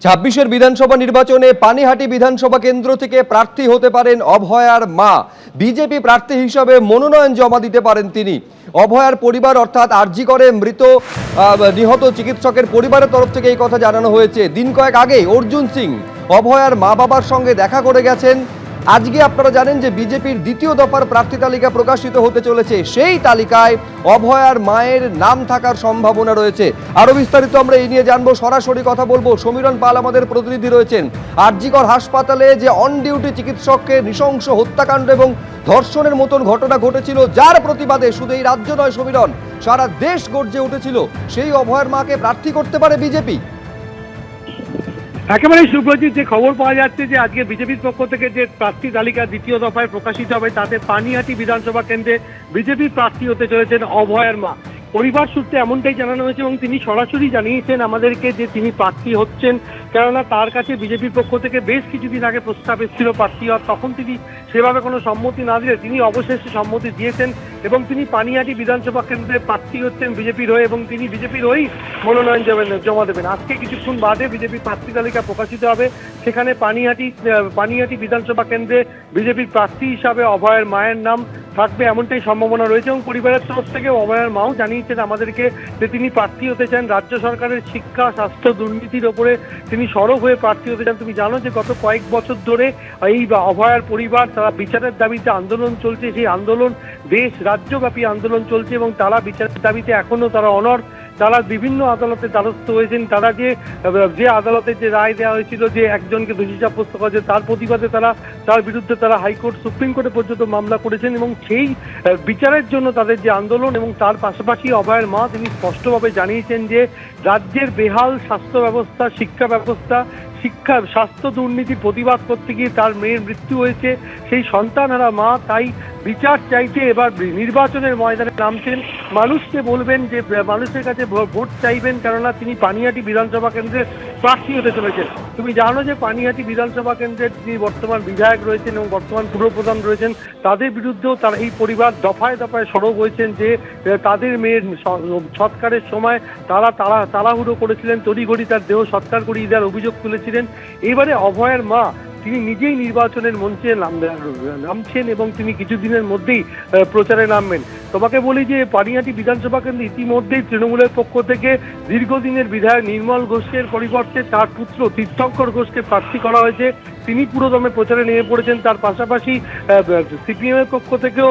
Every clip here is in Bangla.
ছাব্বিশের বিধানসভা নির্বাচনে পানিহাটি বিধানসভা কেন্দ্র থেকে প্রার্থী হতে পারেন অভয়ার মা। বিজেপি প্রার্থী হিসাবে মনোনয়ন জমা দিতে পারেন তিনি। অভয়ার পরিবার অর্থাৎ আরজি করে মৃত নিহত চিকিৎসকের পরিবারের তরফ থেকে এই কথা জানানো হয়েছে। দিন কয়েক আগে অর্জুন সিং অভয়ার মা বাবার সঙ্গে দেখা করে গেছেন। আজকে আপনারা জানেন যে বিজেপির দ্বিতীয় দফার প্রার্থী তালিকা প্রকাশিত হতে চলেছে। সেই তালিকায় অভয়ার মায়ের নাম থাকার সম্ভাবনা রয়েছে। আরো বিস্তারিত আমরা এই নিয়ে জানবো, সরাসরি কথা বলবো। সমীরণ পাল আমাদের প্রতিনিধি রয়েছেন। আরজিকর হাসপাতালে যে অন ডিউটি চিকিৎসককে নৃশংস হত্যাকাণ্ড এবং ধর্ষণের মতন ঘটনা ঘটেছিল, যার প্রতিবাদে শুধু এই রাজ্য নয় সমীরণ, সারা দেশ গর্জে উঠেছিল, সেই অভয়ার মাকে প্রার্থী করতে পারে বিজেপি। একেবারে সুব্রজিৎ, যে খবর পাওয়া যাচ্ছে যে আজকে বিজেপির পক্ষ থেকে যে প্রার্থী তালিকা দ্বিতীয় দফায় প্রকাশিত হবে, তাতে পানিহাটি বিধানসভা কেন্দ্রে বিজেপির প্রার্থী হতে চলেছেন অভয়ার মা। পরিবার সূত্রে এমনটাই জানানো হয়েছে এবং তিনি সরাসরি জানিয়েছেন আমাদেরকে যে তিনি প্রার্থী হচ্ছেন, কেননা তার কাছে বিজেপির পক্ষ থেকে বেশ কিছুদিন আগে প্রস্তাব এসেছিল প্রার্থী হওয়ার। তখন তিনি সেভাবে কোনো সম্মতি না দিলে তিনি অবশেষে সম্মতি দিয়েছেন এবং তিনি পানিহাটি বিধানসভা কেন্দ্রে প্রার্থী হচ্ছেন বিজেপির হয়ে, এবং তিনি বিজেপির হয়েই মনোনয়ন জমা দেবেন। আজকে কিছুক্ষণ বাদে বিজেপির প্রার্থী তালিকা প্রকাশিত হবে। সেখানে পানিহাটি বিধানসভা কেন্দ্রে বিজেপির প্রার্থী হিসাবে অভয়ের মায়ের নাম থাকবে, এমনটাই সম্ভাবনা রয়েছে। এবং পরিবারের তরফ থেকে অভয়ের মাও জানিয়েছেন আমাদেরকে যে তিনি প্রার্থী হতে চান। রাজ্য সরকারের শিক্ষা, স্বাস্থ্য, দুর্নীতির ওপরে তিনি সরব হয়ে প্রার্থী হতে চান। তুমি জানো যে গত কয়েক বছর ধরে এই অভয়ার পরিবার তারা বিচারের দাবিতে আন্দোলন চলছে। সেই আন্দোলন দেশ রাজ্যব্যাপী আন্দোলন চলছে এবং তারা বিচারের দাবিতে এখনো তারা অনড়। তারা বিভিন্ন আদালতে দ্বারস্থ হয়েছেন। তারা যে আদালতে যে রায় দেওয়া হয়েছিল যে একজনকে দোষী সাব্যস্ত করেছে, তার প্রতিবাদে তার বিরুদ্ধে তারা হাইকোর্ট, সুপ্রিম কোর্টে পর্যন্ত মামলা করেছেন এবং সেই বিচারের জন্য তাদের যে আন্দোলন। এবং তার পাশাপাশি অভয়ের মা তিনি স্পষ্টভাবে জানিয়েছেন যে রাজ্যের বেহাল স্বাস্থ্য ব্যবস্থা, শিক্ষা ব্যবস্থা, স্বাস্থ্য দুর্নীতির প্রতিবাদ করতে গিয়ে তার মেয়ের মৃত্যু হয়েছে। সেই সন্তানহারা মা তাই বিচার চাইতে এবার নির্বাচনের ময়দানে নামছেন। মানুষকে বলবেন যে মানুষের কাছে ভোট চাইবেন, কেননা তিনি পানিহাটি বিধানসভা কেন্দ্রের প্রার্থী হতে চলেছেন। তুমি জানো যে পানিহাটি বিধানসভা কেন্দ্রের যিনি বর্তমান বিধায়ক রয়েছেন এবং বর্তমান পুরপ্রধান রয়েছেন, তাদের বিরুদ্ধেও তারা এই পরিবার দফায় দফায় সরব হয়েছেন যে তাদের মেয়ের সৎকারের সময় তারা তাড়াহুড়ো করেছিলেন, তড়িঘড়ি তার দেহ সৎকার করিয়ে দেওয়ার অভিযোগ তুলেছিলেন। এবারে অভয়ের মা তিনি নিজেই নির্বাচনের মঞ্চে নামছেন এবং তিনি কিছুদিনের মধ্যেই প্রচারে নামবেন। তোমাকে বলি যে পানিহাটি বিধানসভা কেন্দ্রে ইতিমধ্যেই তৃণমূলের পক্ষ থেকে দীর্ঘদিনের বিধায়ক নির্মল ঘোষের পরিবর্তে তার পুত্র তীর্থঙ্কর ঘোষকে প্রার্থী করা হয়েছে। তিনি পুরোদমে প্রচারে নেমে পড়েছেন। তার পাশাপাশি সিপিএম এর পক্ষ থেকেও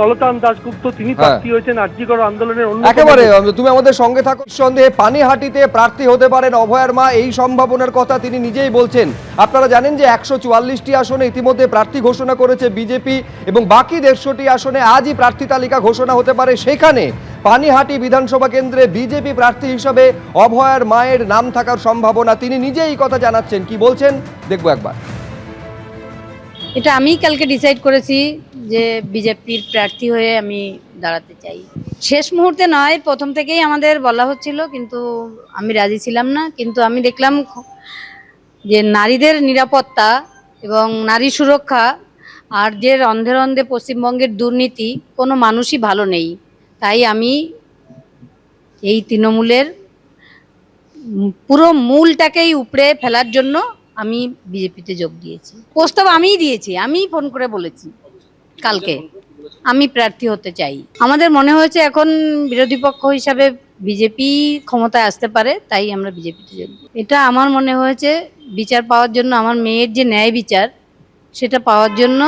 কলতান দাশগুপ্ত তিনি প্রার্থী হয়েছেন আরজিকর আন্দোলনের অন্য। একেবারে তুমি আমাদের সঙ্গে থাকো। সন্দেহে পানিহাটিতে প্রার্থী হতে পারেন অভয়ার মা, এই সম্ভাবনার কথা তিনি নিজেই বলছেন। আপনারা জানেন যে 144টি আসনে ইতিমধ্যে প্রার্থী ঘোষণা করেছে বিজেপি এবং বাকি 150টি আসনে আজই প্রার্থী তালিকা ঘোষণা হতে পারে। সেখানে পানিহাটি বিধানসভা কেন্দ্রে বিজেপি প্রার্থী হিসেবে অভয়ার মায়ের নাম থাকার সম্ভাবনা, তিনি নিজেই এই কথা জানাচ্ছেন। কি বলছেন দেখবো একবার। এটা আমি কালকে ডিসাইড করেছি যে বিজেপির প্রার্থী হয়ে আমি দাঁড়াতে চাই। শেষ মুহূর্তে নয়, প্রথম থেকেই আমাদের বলা হচ্ছিল, কিন্তু আমি রাজি ছিলাম না। কিন্তু আমি দেখলাম যে নারীদের নিরাপত্তা এবং নারী সুরক্ষা আর যে রন্ধে রন্ধে পশ্চিমবঙ্গের দুর্নীতি, কোনো মানুষই ভালো নেই। তাই আমি এই তৃণমূলের পুরো মূলটাকেই উপড়ে ফেলার জন্য আমি বিজেপিতে যোগ দিয়েছি। প্রস্তাব আমিই দিয়েছি, আমিই ফোন করে বলেছি কালকে আমি প্রার্থী হতে চাই। আমাদের মনে হয়েছে এখন বিরোধী পক্ষ হিসাবে বিজেপি ক্ষমতায় আসতে পারে, তাই আমরা বিজেপিতে যোগ দিই। এটা আমার মনে হয়েছে বিচার পাওয়ার জন্য, আমার মেয়ের যে ন্যায় বিচার সেটা পাওয়ার জন্য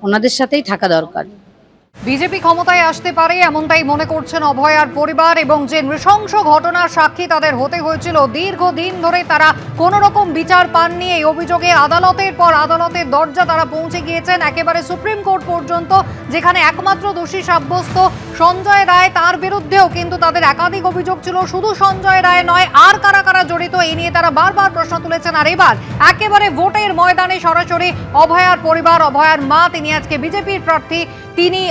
ওনাদের সাথেই থাকা দরকার। বিজেপি ক্ষমতায় আসতে পারে এমনটাই মনে করছেন অভয়ার পরিবার, এবং যে নৃশংস ঘটনার সাক্ষী তাদের হতে হয়েছিল, দীর্ঘদিন ধরে তারা কোনো রকম বিচার পাননি। এই অভিযোগে আদালতের পর আদালতের দরজা তারা পৌঁছে গিয়েছেন, একেবারে সুপ্রিম কোর্ট পর্যন্ত, যেখানে একমাত্র দোষী সাব্যস্ত সঞ্জয় রায়। তার বিরুদ্ধেও কিন্তু তাদের একাধিক অভিযোগ ছিল। শুধু সঞ্জয় রায় নয়, আর কারা কারা জড়িত এই নিয়ে তারা বারবার প্রশ্ন তুলেছেন। আর এবার একেবারে ভোটের ময়দানে সরাসরি অভয়ার পরিবার, অভয়ার মা তিনি আজকে বিজেপির প্রার্থী, তিনি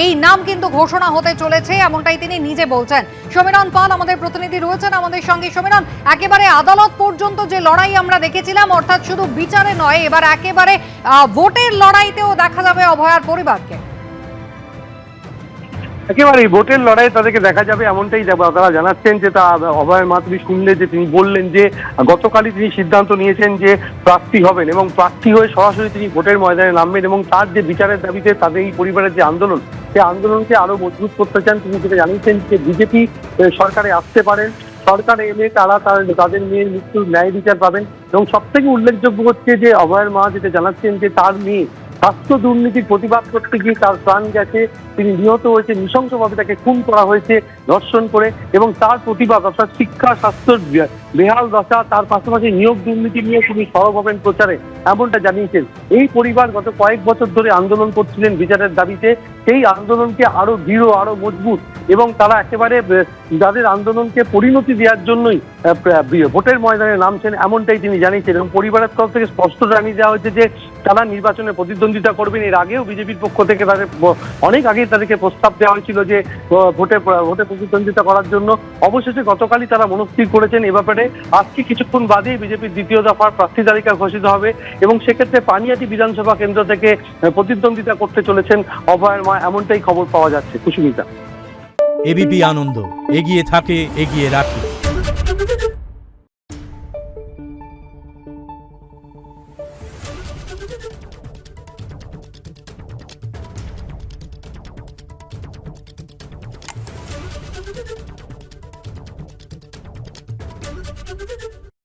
এই নাম কিন্তু ঘোষণা হতে চলেছে, এমনটাই তিনি নিজে বলছেন। সমীরণ পাল আমাদের প্রতিনিধি রয়েছেন আমাদের সঙ্গে। সমীরণ, একেবারে আদালত পর্যন্ত যে লড়াই আমরা দেখেছিলাম, অর্থাৎ শুধু বিচারে নয়, এবার একেবারে ভোটের লড়াইতেও দেখা যাবে অভয়ার পরিবারকে। একেবারে ভোটের লড়াই তাদেরকে দেখা যাবে এমনটাই তারা জানাচ্ছেন। যে তা অভয়ের মা তুমি শুনলে যে তিনি বললেন যে গতকালই তিনি সিদ্ধান্ত নিয়েছেন যে প্রার্থী হবেন এবং প্রার্থী হয়ে সরাসরি তিনি ভোটের ময়দানে নামবেন এবং তার যে বিচারের দাবিতে তাদের এই পরিবারের যে আন্দোলন, সেই আন্দোলনকে আরো মজবুত করতে চান। তিনি যেটা জানিয়েছেন যে বিজেপি সরকারে আসতে পারেন, সরকারে এলে তারা তাদের মেয়ের মৃত্যুর ন্যায় বিচার পাবেন। এবং সব থেকে উল্লেখযোগ্য হচ্ছে যে অভয়ের মা যেটা জানাচ্ছেন যে তার মেয়ে স্বাস্থ্য দুর্নীতির প্রতিবাদ করতে গিয়ে তার প্রাণ গেছে, তিনি নিহত হয়েছে, নৃশংসভাবে তাকে খুন করা হয়েছে ধর্ষণ করে, এবং তার প্রতিবাদ অর্থাৎ শিক্ষা স্বাস্থ্যর বেহাল দশা, তার পাশাপাশি নিয়োগ দুর্নীতি নিয়ে তিনি সরব হবেন প্রচারে, এমনটা জানিয়েছেন। এই পরিবার গত কয়েক বছর ধরে আন্দোলন করছিলেন বিচারের দাবিতে, সেই আন্দোলনকে আরো দৃঢ়, আরো মজবুত এবং তারা একেবারে যাদের আন্দোলনকে পরিণতি দেওয়ার জন্যই ভোটের ময়দানে নামছেন, এমনটাই তিনি জানিয়েছেন। এবং পরিবারের তরফ থেকে স্পষ্ট জানিয়ে দেওয়া হয়েছে যে তারা নির্বাচনে প্রতিদ্বন্দ্বিতা করবেন। এর আগেও বিজেপির পক্ষ থেকে তাদের অনেক আগেই তাদেরকে প্রস্তাব দেওয়া হয়েছিল যে ভোটে প্রতিদ্বন্দ্বিতা করার জন্য। অবশেষে গতকালই তারা মনস্থির করেছেন এ ব্যাপারে। আজকে কিছুক্ষণ বাদেই বিজেপির দ্বিতীয় দফার প্রার্থী তালিকা ঘোষিত হবে এবং সেক্ষেত্রে পানিহাটি বিধানসভা কেন্দ্র থেকে প্রতিদ্বন্দ্বিতা করতে চলেছেন অভয়ের মা, এমনটাই খবর পাওয়া যাচ্ছে। কুসুমিতা। এবিপি আনন্দ, এগিয়ে থাকে, এগিয়ে রাখে।